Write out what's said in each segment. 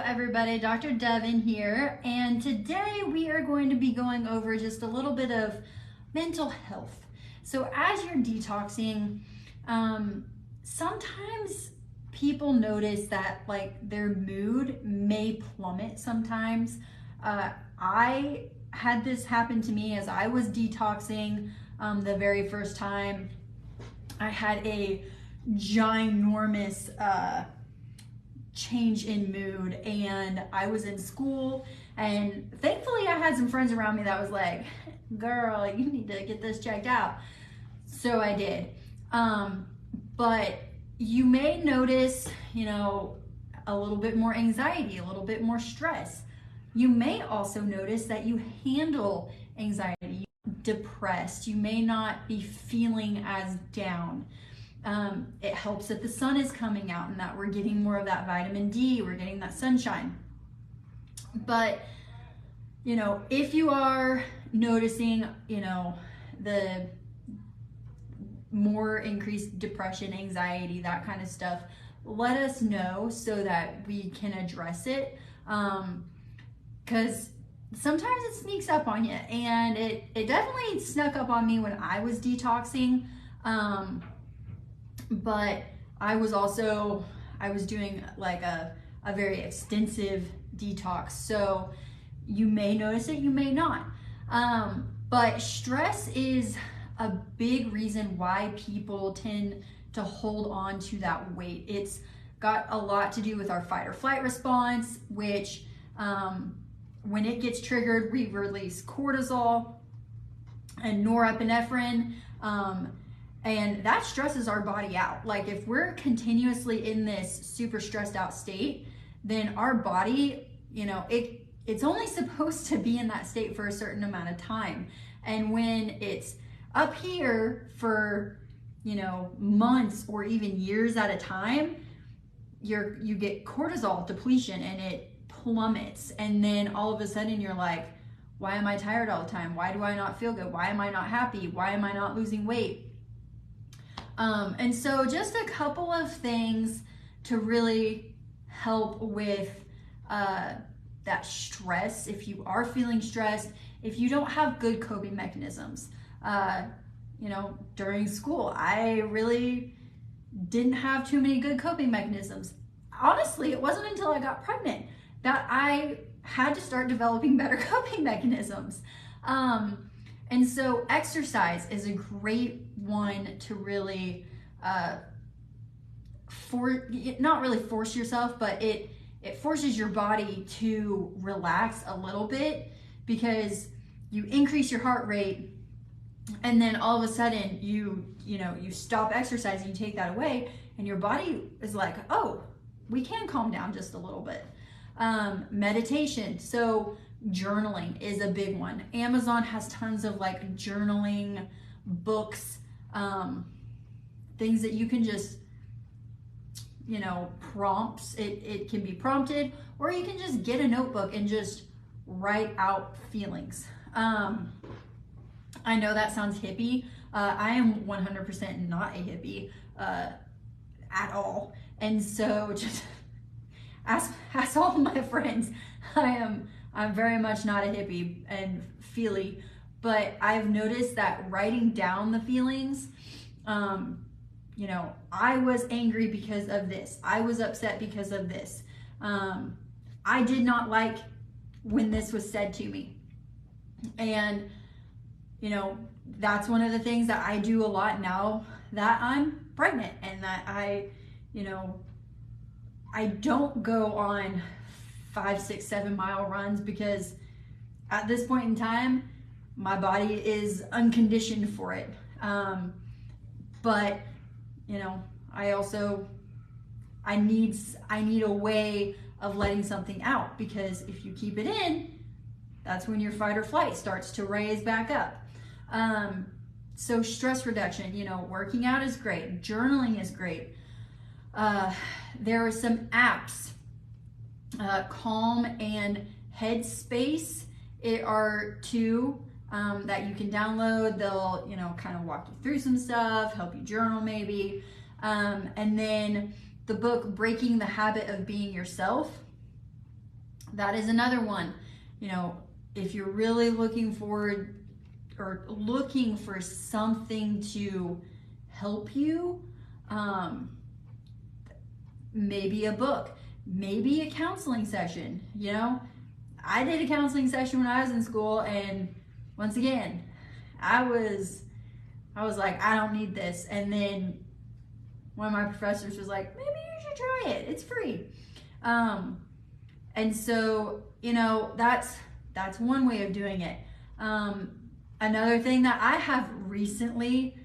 everybody, Dr. Deaven here, and today we are going to be going over just a little bit of mental health. So as you're detoxing, sometimes people notice that like their mood may plummet sometimes. I had this happen to me as I was detoxing the very first time. I had a ginormous change in mood, and I was in school, and thankfully I had some friends around me that was like, girl, you need to get this checked out. So I did. But you may notice, a little bit more anxiety, a little bit more stress. You may also notice that you handle anxiety depressed. You may not be feeling as down. It helps that the sun is coming out and that we're getting more of that vitamin D, we're getting that sunshine. But, if you are noticing, the more increased depression, anxiety, that kind of stuff, let us know so that we can address it. Because sometimes it sneaks up on you, and it definitely snuck up on me when I was detoxing. But I was doing like a very extensive detox. So you may notice it, you may not. But stress is a big reason why people tend to hold on to that weight. It's got a lot to do with our fight or flight response, which when it gets triggered, we release cortisol and norepinephrine. And that stresses our body out. Like if we're continuously in this super stressed out state, then our body, it's only supposed to be in that state for a certain amount of time. And when it's up here for, months or even years at a time, you get cortisol depletion and it plummets. And then all of a sudden you're like, why am I tired all the time? Why do I not feel good? Why am I not happy? Why am I not losing weight? And so just a couple of things to really help with that stress. If you are feeling stressed, if you don't have good coping mechanisms, during school, I really didn't have too many good coping mechanisms. Honestly, it wasn't until I got pregnant that I had to start developing better coping mechanisms. And so exercise is a great one to really, not really force yourself, but it forces your body to relax a little bit, because you increase your heart rate and then all of a sudden you stop exercising, you take that away, and your body is like, oh, we can calm down just a little bit. Meditation. So journaling is a big one. Amazon has tons of like journaling books, things that you can just, prompts. It can be prompted, or you can just get a notebook and just write out feelings. I know that sounds hippie. I am 100% not a hippie at all. And so just ask all my friends. I'm very much not a hippie and feely, but I've noticed that writing down the feelings, I was angry because of this. I was upset because of this. I did not like when this was said to me. And, that's one of the things that I do a lot now that I'm pregnant, and that I don't go on 5, 6, 7 mile runs, because at this point in time, my body is unconditioned for it. But, I need a way of letting something out, because if you keep it in, that's when your fight or flight starts to raise back up. So stress reduction, working out is great. Journaling is great. There are some apps, Calm and Headspace are two that you can download. They'll, kind of walk you through some stuff, help you journal maybe. And then the book Breaking the Habit of Being Yourself That is another one. You know, if you're really looking forward or looking for something to help you, maybe a book, maybe a counseling session. You know, I did a counseling session when I was in school, and once again, I was like, I don't need this. And then one of my professors was like, maybe you should try it. It's free. And so, you know, that's one way of doing it. Another thing that I have recently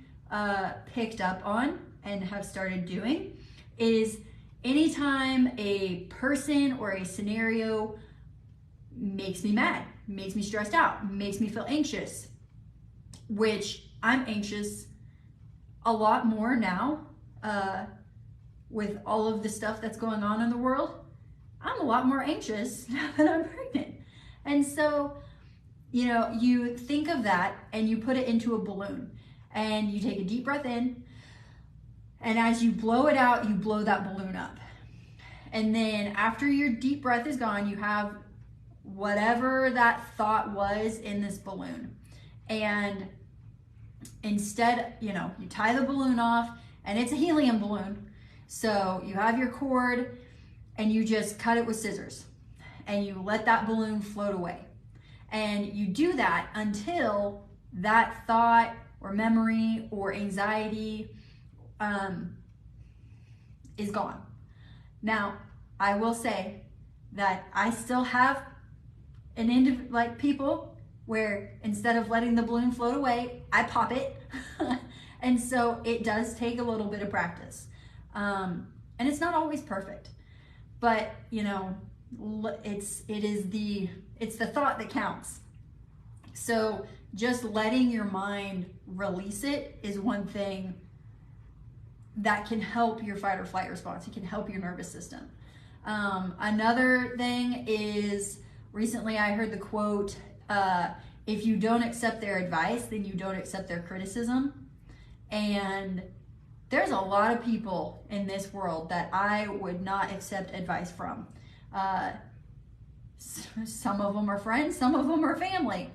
picked up on and have started doing is anytime a person or a scenario makes me mad, makes me stressed out, makes me feel anxious, which I'm anxious a lot more now with all of the stuff that's going on in the world. I'm a lot more anxious now that I'm pregnant. And so, you know, you think of that and you put it into a balloon and you take a deep breath in, and as you blow it out, you blow that balloon up. And then after your deep breath is gone, you have whatever that thought was in this balloon. And instead, you know, you tie the balloon off, and it's a helium balloon. So you have your cord and you just cut it with scissors and you let that balloon float away. And you do that until that thought or memory or anxiety is gone. Now, I will say that I still have people where instead of letting the balloon float away, I pop it. And so it does take a little bit of practice. And it's not always perfect, but you know, it's the thought that counts. So just letting your mind release it is one thing that can help your fight or flight response. It can help your nervous system. Another thing is, recently I heard the quote, if you don't accept their advice, then you don't accept their criticism. And there's a lot of people in this world that I would not accept advice from. Some of them are friends, some of them are family.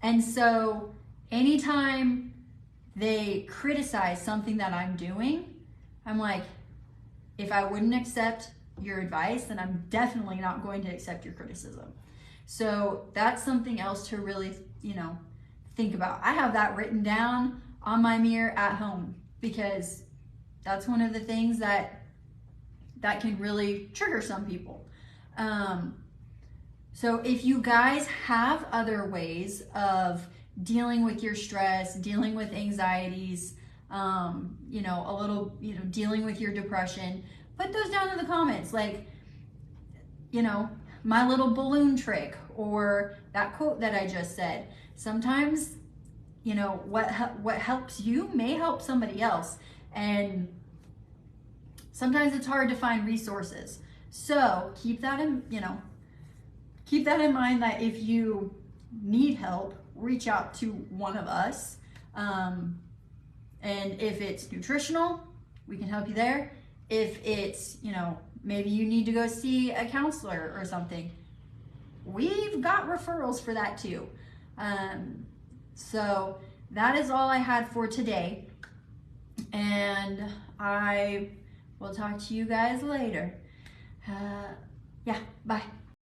And so anytime they criticize something that I'm doing, I'm like, if I wouldn't accept your advice, then I'm definitely not going to accept your criticism. So that's something else to really, you know, think about. I have that written down on my mirror at home because that's one of the things that can really trigger some people. So if you guys have other ways of dealing with your stress, dealing with anxieties, you know, a little, you know, dealing with your depression, put those down in the comments. Like, you know, my little balloon trick or that quote that I just said. Sometimes, you know, what helps you may help somebody else. And sometimes it's hard to find resources. So keep that in, you know, keep that in mind that if you need help, reach out to one of us. And if it's nutritional, we can help you there. If it's, you know, maybe you need to go see a counselor or something, we've got referrals for that too. So that is all I had for today. And I will talk to you guys later. Yeah, bye.